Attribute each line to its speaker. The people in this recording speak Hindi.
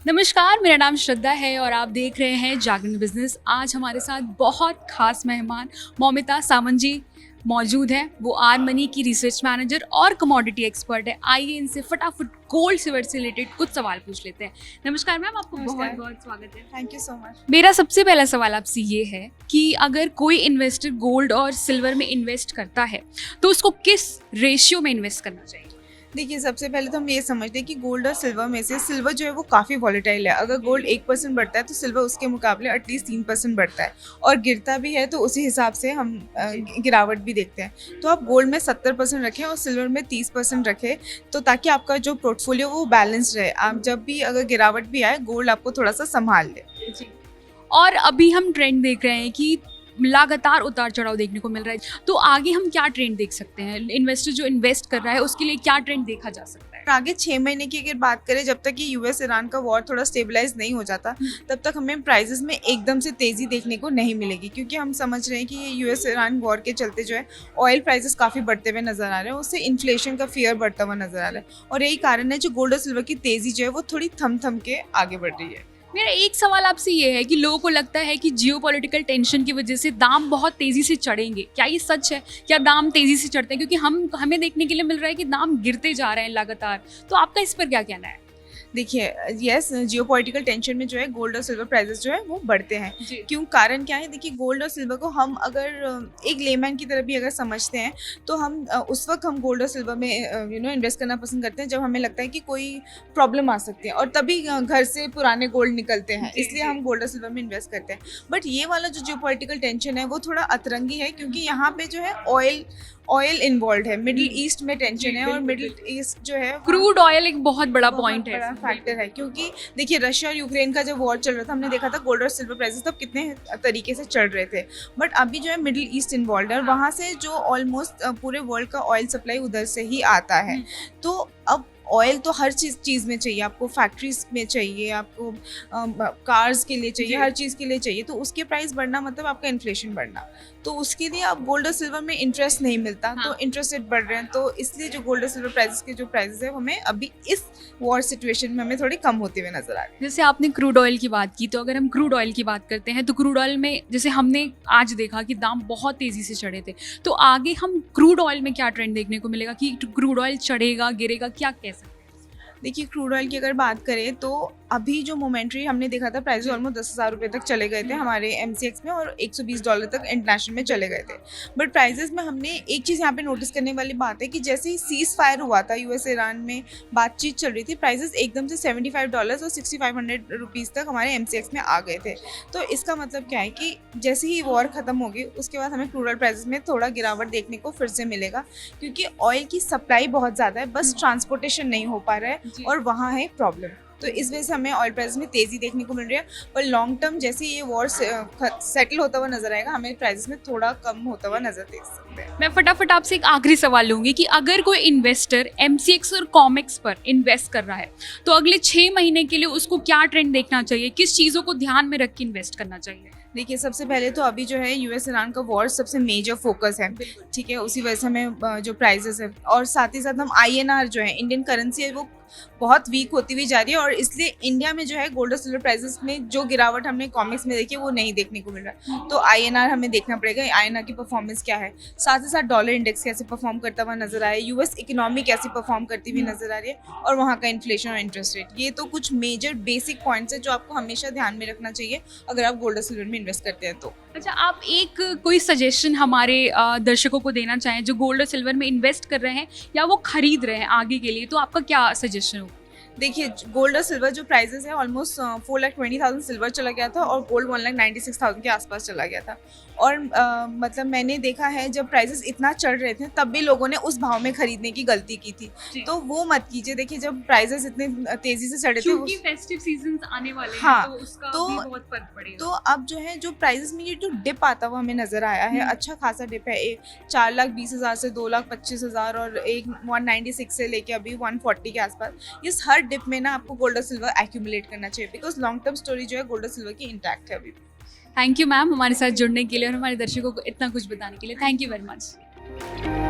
Speaker 1: नमस्कार, मेरा नाम श्रद्धा है और आप देख रहे हैं जागरण बिजनेस। आज हमारे साथ बहुत खास मेहमान मौमिता सामंत जी मौजूद हैं। वो आर मनी की रिसर्च मैनेजर और कमोडिटी एक्सपर्ट है। आइए इनसे फटाफट गोल्ड सिल्वर से रिलेटेड कुछ सवाल पूछ लेते हैं। नमस्कार मैम, आपको बहुत बहुत स्वागत है।
Speaker 2: Thank you so much.
Speaker 1: मेरा सबसे पहला सवाल आपसे ये है कि अगर कोई इन्वेस्टर गोल्ड और सिल्वर में इन्वेस्ट करता है तो उसको किस रेशियो में इन्वेस्ट करना चाहिए?
Speaker 2: देखिए, सबसे पहले तो हम ये समझते हैं कि गोल्ड और सिल्वर में से सिल्वर जो है वो काफ़ी वॉलेटाइल है। अगर गोल्ड 1% बढ़ता है तो सिल्वर उसके मुकाबले एटलीस्ट 3% बढ़ता है, और गिरता भी है तो उसी हिसाब से हम गिरावट भी देखते हैं। तो आप गोल्ड में 70% रखें और सिल्वर में 30% रखें, तो ताकि आपका जो पोर्टफोलियो वो बैलेंस रहे। आप जब भी अगर गिरावट भी आए, गोल्ड आपको थोड़ा सा संभाल ले।
Speaker 1: जी। और अभी हम ट्रेंड देख रहे हैं कि लगातार उतार चढ़ाव देखने को मिल रहा है, तो आगे हम क्या ट्रेंड देख सकते हैं? इन्वेस्टर जो इन्वेस्ट कर रहा है उसके लिए क्या ट्रेंड देखा जा सकता है?
Speaker 2: आगे 6 महीने की अगर बात करें, जब तक कि यूएस ईरान का वॉर थोड़ा स्टेबलाइज नहीं हो जाता, तब तक हमें प्राइसेस में एकदम से तेज़ी देखने को नहीं मिलेगी, क्योंकि हम समझ रहे हैं कि ये यूएस ईरान वॉर के चलते जो है ऑयल प्राइसेस काफ़ी बढ़ते हुए नजर आ रहे हैं। उससे इन्फ्लेशन का फियर बढ़ता हुआ नजर आ रहा है, और यही कारण है जो गोल्ड और सिल्वर की तेज़ी जो है वो थोड़ी थम थम के आगे बढ़ रही है।
Speaker 1: मेरा एक सवाल आपसे ये है कि लोगों को लगता है कि जियोपॉलिटिकल टेंशन की वजह से दाम बहुत तेज़ी से चढ़ेंगे। क्या ये सच है? क्या दाम तेज़ी से चढ़ते हैं? क्योंकि हमें देखने के लिए मिल रहा है कि दाम गिरते जा रहे हैं लगातार। तो आपका इस पर क्या कहना है?
Speaker 2: देखिए, यस, जियोपॉलिटिकल टेंशन में जो है गोल्ड और सिल्वर प्राइसेस जो है वो बढ़ते हैं। क्यों? कारण क्या है? देखिए, गोल्ड और सिल्वर को हम अगर एक लेमैन की तरह भी अगर समझते हैं, तो हम उस वक्त हम गोल्ड और सिल्वर में इन्वेस्ट करना पसंद करते हैं जब हमें लगता है कि कोई प्रॉब्लम आ सकती है, और तभी घर से पुराने गोल्ड निकलते हैं, इसलिए हम गोल्ड और सिल्वर में इन्वेस्ट करते हैं। बट ये वाला जो जियोपॉलिटिकल टेंशन है वो थोड़ा अतरंगी है, क्योंकि यहाँ पे जो है ऑयल इन्वॉल्व है। मिडिल ईस्ट में टेंशन है, और मिडिल ईस्ट जो है
Speaker 1: क्रूड ऑयल एक बहुत बड़ा पॉइंट है,
Speaker 2: बड़ा फैक्टर है। क्योंकि देखिए, रशिया और यूक्रेन का जब वॉर चल रहा था, हमने देखा था गोल्ड और सिल्वर प्राइसेस तब कितने तरीके से चढ़ रहे थे। बट अभी जो है मिडिल ईस्ट इन्वॉल्व है, और वहाँ से जो ऑलमोस्ट पूरे वर्ल्ड का ऑयल सप्लाई उधर से ही आता है। तो अब ऑयल तो हर चीज़ में चाहिए, आपको फैक्ट्रीज में चाहिए, आपको कार्स के लिए चाहिए, हर चीज़ के लिए चाहिए। तो उसके प्राइस बढ़ना मतलब आपका इन्फ्लेशन बढ़ना, तो उसके लिए अब गोल्ड और सिल्वर में इंटरेस्ट नहीं मिलता। तो इंटरेस्ट रेट बढ़ रहे हैं, तो इसलिए जो गोल्ड और सिल्वर प्राइसेस के जो प्राइसेस है हमें अभी इस वॉर सिचुएशन में हमें थोड़े कम होते हुए नजर आ रहे हैं।
Speaker 1: जैसे आपने क्रूड ऑयल की बात की, तो अगर हम क्रूड ऑयल की बात करते हैं तो क्रूड ऑयल में जैसे हमने आज देखा कि दाम बहुत तेज़ी से चढ़े थे, तो आगे हम क्रूड ऑयल में क्या ट्रेंड देखने को मिलेगा कि क्रूड ऑयल चढ़ेगा गिरेगा, क्या कह सकते हैं?
Speaker 2: देखिए, क्रूड ऑयल की अगर बात करें तो अभी जो मोमेंट्री हमने देखा था, प्राइस ऑलमोस्ट 10,000 रुपये तक चले गए थे हमारे MCX में, और $120 तक इंटरनेशनल में चले गए थे। बट प्राइसेस में हमने एक चीज़ यहाँ पे नोटिस करने वाली बात है कि जैसे ही सीज फायर हुआ था, यूएस ईरान में बातचीत चल रही थी, प्राइसेस एकदम से $75 और 6,500 रुपीज़ तक हमारे MCX में आ गए थे। तो इसका मतलब क्या है कि जैसे ही वॉर ख़त्म होगी, उसके बाद हमें क्रूड ऑयल प्राइसेस में थोड़ा गिरावट देखने को फिर से मिलेगा, क्योंकि ऑयल की सप्लाई बहुत ज़्यादा है, बस ट्रांसपोर्टेशन नहीं हो पा रहा है, और वहाँ है प्रॉब्लम। तो इस वजह से हमें ऑयल प्राइस में तेज़ी देखने को मिल रही है। पर लॉन्ग टर्म जैसे ये वॉर सेटल होता हुआ नजर आएगा, हमें प्राइस में थोड़ा कम होता हुआ नजर देख सकते हैं।
Speaker 1: मैं फटाफट आपसे एक आखिरी सवाल लूँगी कि अगर कोई इन्वेस्टर MCX और कॉमेक्स पर इन्वेस्ट कर रहा है तो अगले 6 महीने के लिए उसको क्या ट्रेंड देखना चाहिए? किस चीज़ों को ध्यान में रख के इन्वेस्ट करना चाहिए?
Speaker 2: देखिए, सबसे पहले तो अभी जो है यूएस ईरान का वॉर सबसे मेजर फोकस है, ठीक है। उसी वजह से हमें जो प्राइसेस है, और साथ ही साथ हम INR जो है, इंडियन करेंसी है, वो बहुत वीक होती हुई जा रही है, और इसलिए इंडिया में जो है गोल्ड और सिल्वर प्राइसेस में जो गिरावट हमने कॉमिक्स में देखी है वो नहीं देखने को मिल रहा है। तो INR हमें देखना पड़ेगा, INR की परफॉर्मेंस क्या है। साथ ही साथ डॉलर इंडेक्स कैसे परफॉर्म करता हुआ नजर आया, यूएस इकोनॉमी कैसी परफॉर्म करती हुई नजर आ रही है, और वहाँ का इन्फ्लेशन और इंटरेस्ट रेट। ये तो कुछ मेजर बेसिक पॉइंट्स है जो आपको हमेशा ध्यान में रखना चाहिए अगर आप गोल्ड और सिल्वर में इन्वेस्ट करते हैं तो।
Speaker 1: अच्छा, आप एक कोई सजेशन हमारे दर्शकों को देना चाहें जो गोल्ड और सिल्वर में इन्वेस्ट कर रहे हैं या वो खरीद रहे हैं आगे के लिए, तो आपका क्या सजेशन होगा?
Speaker 2: देखिए, गोल्ड और सिल्वर जो प्राइसेस है, ऑलमोस्ट 4,20,000 सिल्वर चला गया था, और गोल्ड 1,96,000 के आसपास चला गया था। और मतलब मैंने देखा है जब प्राइसेस इतना चढ़ रहे थे तब भी लोगों ने उस भाव में खरीदने की गलती की थी, तो वो मत कीजिए। देखिए, जब प्राइसेस इतने तेजी से चढ़े थे,
Speaker 1: क्योंकि फेस्टिव सीजन्स आने वाले हैं,
Speaker 2: हाँ,
Speaker 1: तो उसका भी बहुत फर्क पड़ेगा।
Speaker 2: तो अब जो है जो प्राइसेस में ये जो डिप आता हुआ हमें नजर आया है, अच्छा खासा डिप है। 4,20,000 से 2,25,000, और एक 196 से लेके अभी 140 के आसपास। इस हर डिप में ना आपको गोल्ड और सिल्वर एक्यूमुलेट करना चाहिए, बिकॉज लॉन्ग टर्म स्टोरी जो है गोल्ड और सिल्वर की इंटैक्ट है अभी।
Speaker 1: थैंक यू मैम, हमारे साथ जुड़ने के लिए और हमारे दर्शकों को इतना कुछ बताने के लिए। Thank you very much.